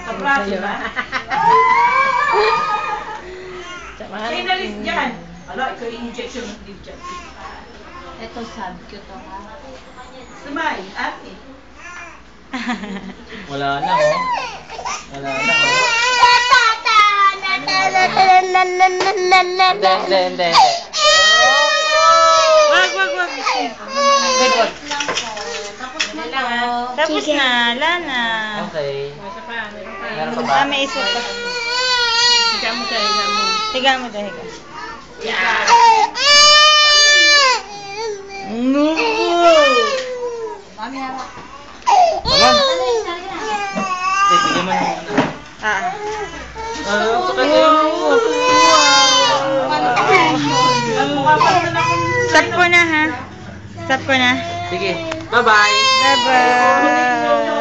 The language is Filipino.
Kapraso ba? Siya inalis dyan. Ala, ikaw yung injection ng dip dyan. Ito sabi ko to ha. Sumay, ate. Wala na, oh. Wala na, oh. Hindi. Wag. Tapos na, Lana. Okay. Isa pa, meron pa. Meron pa ba? May isa pa. Higa mo siya, higa mo. Higa mo dahil higa. Yeah. No! Mami hawak. Naman. Bigyan mo ng ano. Sakit Stop ko na ha. Stop ko na. Sige. Bye-bye. Bye-bye.